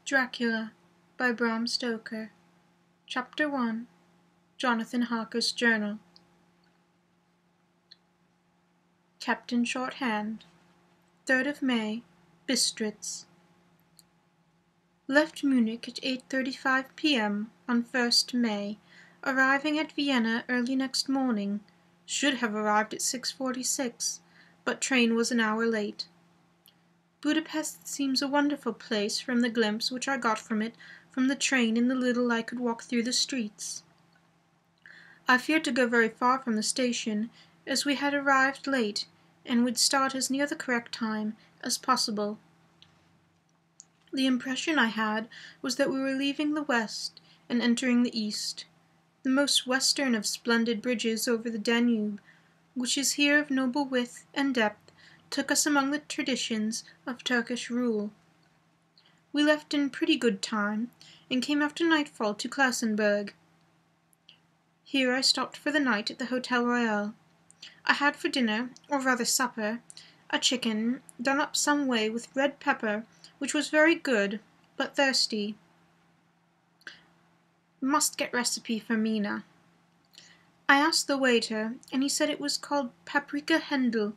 Dracula by Bram Stoker. Chapter 1. Jonathan Harker's Journal. Kept in shorthand. 3rd of May, Bistritz. Left Munich at 8:35 p.m. on 1st May, arriving at Vienna early next morning. Should have arrived at 6:46, but train was an hour late. Budapest seems a wonderful place from the glimpse which I got from it from the train in the little I could walk through the streets. I feared to go very far from the station, as we had arrived late and would start as near the correct time as possible. The impression I had was that we were leaving the west and entering the east, the most western of splendid bridges over the Danube, which is here of noble width and depth, took us among the traditions of Turkish rule. We left in pretty good time, and came after nightfall to Klausenburg. Here I stopped for the night at the Hotel Royal. I had for dinner, or rather supper, a chicken, done up some way with red pepper, which was very good, but thirsty. Must get recipe for Mina. I asked the waiter, and he said it was called paprika Händel,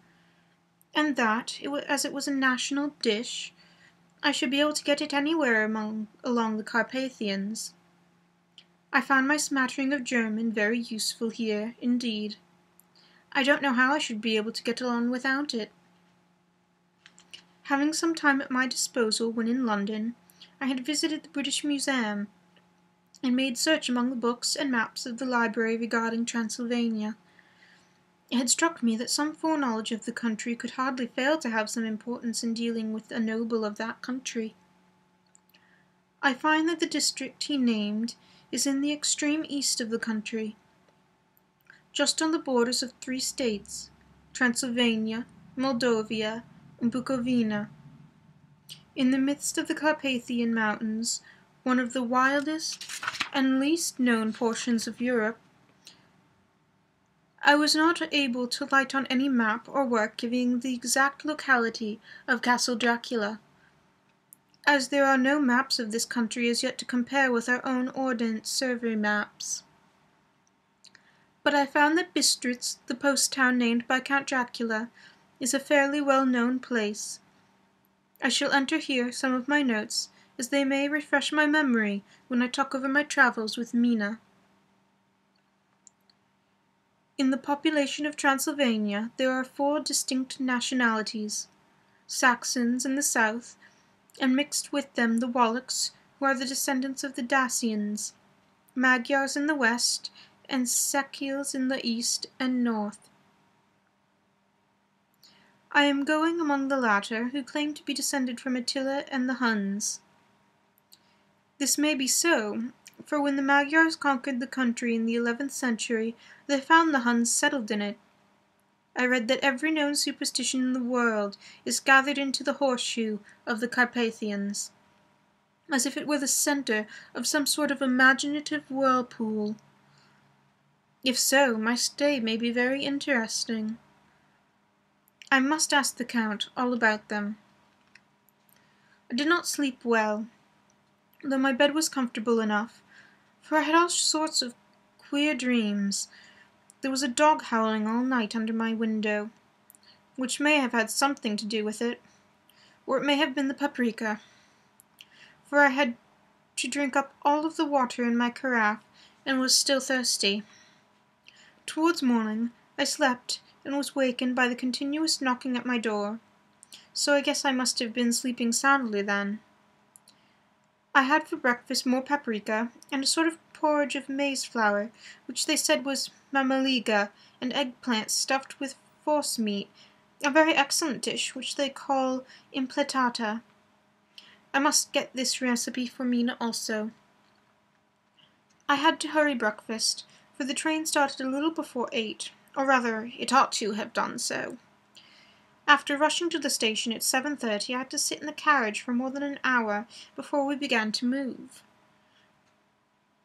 and that, as it was a national dish, I should be able to get it anywhere along the Carpathians. I found my smattering of German very useful here, indeed. I don't know how I should be able to get along without it. Having some time at my disposal when in London, I had visited the British Museum, and made search among the books and maps of the library regarding Transylvania. It had struck me that some foreknowledge of the country could hardly fail to have some importance in dealing with a noble of that country. I find that the district he named is in the extreme east of the country, just on the borders of 3 states, Transylvania, Moldavia, and Bukovina. In the midst of the Carpathian Mountains, one of the wildest and least known portions of Europe. I was not able to light on any map or work giving the exact locality of Castle Dracula, as there are no maps of this country as yet to compare with our own Ordnance Survey maps. But I found that Bistritz, the post town named by Count Dracula, is a fairly well-known place. I shall enter here some of my notes, as they may refresh my memory when I talk over my travels with Mina. In the population of Transylvania there are 4 distinct nationalities: Saxons in the south, and mixed with them the Wallachs, who are the descendants of the Dacians, Magyars in the west, and Czechs in the east and north. I am going among the latter, who claim to be descended from Attila and the Huns. This may be so, for when the Magyars conquered the country in the 11th century, they found the Huns settled in it. I read that every known superstition in the world is gathered into the horseshoe of the Carpathians, as if it were the center of some sort of imaginative whirlpool. If so, my stay may be very interesting. I must ask the Count all about them. I did not sleep well, though my bed was comfortable enough, for I had all sorts of queer dreams. There was a dog howling all night under my window, which may have had something to do with it, or it may have been the paprika, for I had to drink up all of the water in my carafe, and was still thirsty. Towards morning I slept, and was wakened by the continuous knocking at my door, so I guess I must have been sleeping soundly then. I had for breakfast more paprika, and a sort of porridge of maize flour, which they said was mamaliga, and eggplant stuffed with forcemeat, a very excellent dish which they call impletata. I must get this recipe for Mina also. I had to hurry breakfast, for the train started a little before 8, or rather, it ought to have done so. After rushing to the station at 7:30, I had to sit in the carriage for more than an hour before we began to move.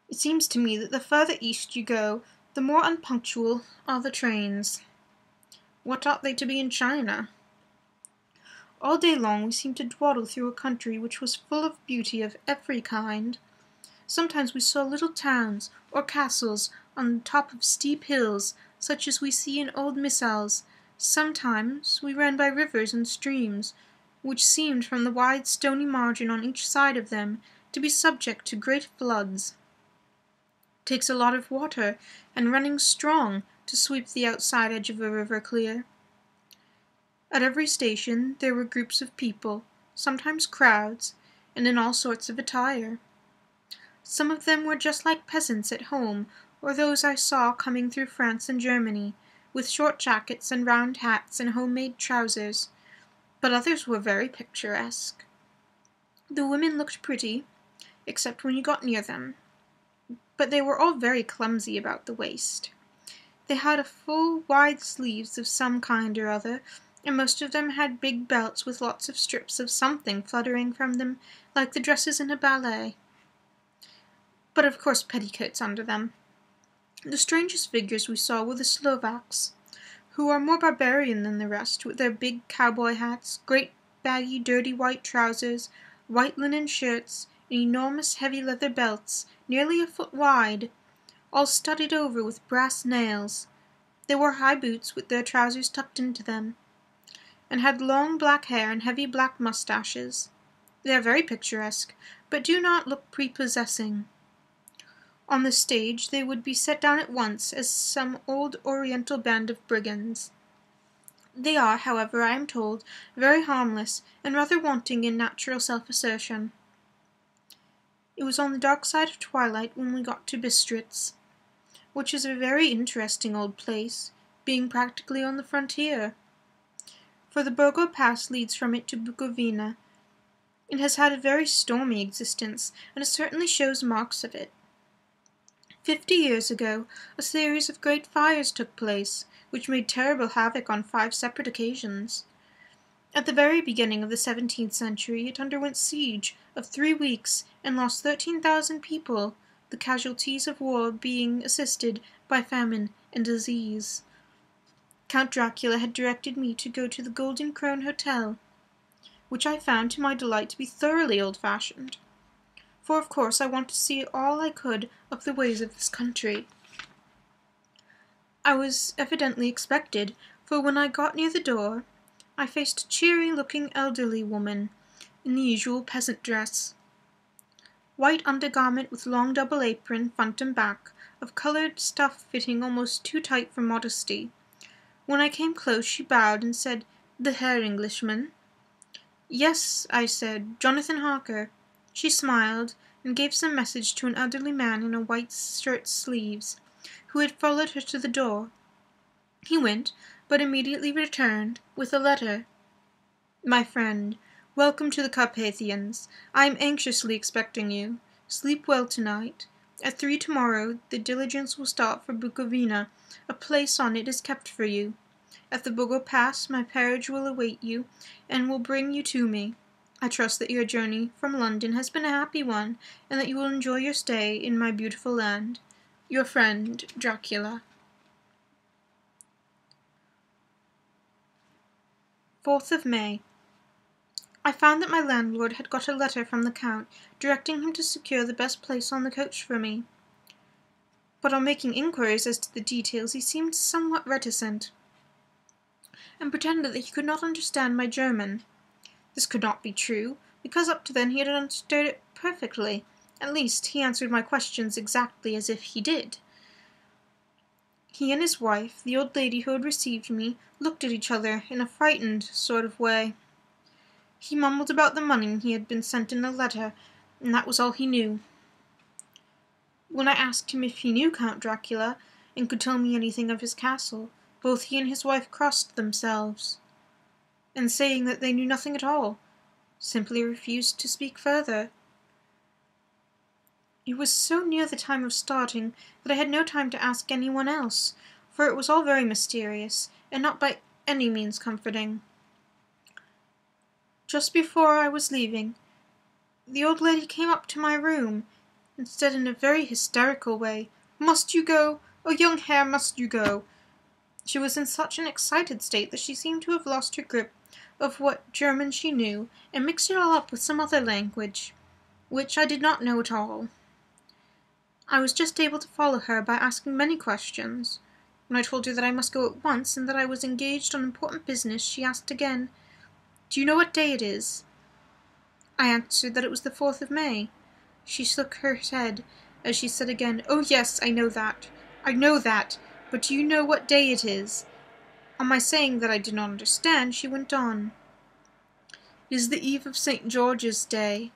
It seems to me that the further east you go, the more unpunctual are the trains. What ought they to be in China? All day long we seemed to dawdle through a country which was full of beauty of every kind. Sometimes we saw little towns or castles on the top of steep hills, such as we see in old missals. Sometimes we ran by rivers and streams, which seemed from the wide stony margin on each side of them to be subject to great floods. It takes a lot of water and running strong to sweep the outside edge of a river clear. At every station there were groups of people, sometimes crowds, and in all sorts of attire. Some of them were just like peasants at home, or those I saw coming through France and Germany, with short jackets and round hats and homemade trousers, but others were very picturesque. The women looked pretty, except when you got near them, but they were all very clumsy about the waist. They had full, wide sleeves of some kind or other, and most of them had big belts with lots of strips of something fluttering from them, like the dresses in a ballet. But of course petticoats under them. The strangest figures we saw were the Slovaks, who are more barbarian than the rest, with their big cowboy hats, great baggy dirty white trousers, white linen shirts, and enormous heavy leather belts, nearly a foot wide, all studded over with brass nails. They wore high boots with their trousers tucked into them, and had long black hair and heavy black moustaches. They are very picturesque, but do not look prepossessing. On the stage they would be set down at once as some old Oriental band of brigands. They are, however, I am told, very harmless, and rather wanting in natural self-assertion. It was on the dark side of twilight when we got to Bistritz, which is a very interesting old place, being practically on the frontier. For the Burgo Pass leads from it to Bukovina. It has had a very stormy existence, and it certainly shows marks of it. 50 years ago, a series of great fires took place, which made terrible havoc on 5 separate occasions. At the very beginning of the 17th century, it underwent siege of 3 weeks and lost 13,000 people, the casualties of war being assisted by famine and disease. Count Dracula had directed me to go to the Golden Krone Hotel, which I found to my delight to be thoroughly old-fashioned, for of course I wanted to see all I could of the ways of this country. I was evidently expected, for when I got near the door, I faced a cheery-looking elderly woman in the usual peasant dress. White undergarment with long double apron, front and back, of coloured stuff fitting almost too tight for modesty. When I came close, she bowed and said, "The Herr Englishman?" "Yes," I said, "Jonathan Harker." She smiled, and gave some message to an elderly man in a white shirt sleeves, who had followed her to the door. He went, but immediately returned, with a letter. "My friend, welcome to the Carpathians. I am anxiously expecting you. Sleep well tonight. At 3 tomorrow the diligence will start for Bukovina. A place on it is kept for you. At the Burgo Pass my carriage will await you, and will bring you to me. I trust that your journey from London has been a happy one, and that you will enjoy your stay in my beautiful land. Your friend, Dracula." 4th of May. I found that my landlord had got a letter from the Count, directing him to secure the best place on the coach for me. But on making inquiries as to the details he seemed somewhat reticent, and pretended that he could not understand my German. This could not be true, because up to then he had understood it perfectly. At least, he answered my questions exactly as if he did. He and his wife, the old lady who had received me, looked at each other in a frightened sort of way. He mumbled about the money he had been sent in a letter, and that was all he knew. When I asked him if he knew Count Dracula, and could tell me anything of his castle, both he and his wife crossed themselves, and saying that they knew nothing at all, simply refused to speak further. It was so near the time of starting that I had no time to ask anyone else, for it was all very mysterious, and not by any means comforting. Just before I was leaving, the old lady came up to my room, and said in a very hysterical way, "Must you go? Oh, young Herr, must you go?" She was in such an excited state that she seemed to have lost her grip of what German she knew, and mixed it all up with some other language, which I did not know at all. I was just able to follow her by asking many questions. When I told her that I must go at once, and that I was engaged on important business, she asked again, "Do you know what day it is?" I answered that it was the 4th of May. She shook her head as she said again, "Oh yes, I know that. I know that. But do you know what day it is?" On my saying that I did not understand, she went on, "It is the eve of St. George's Day.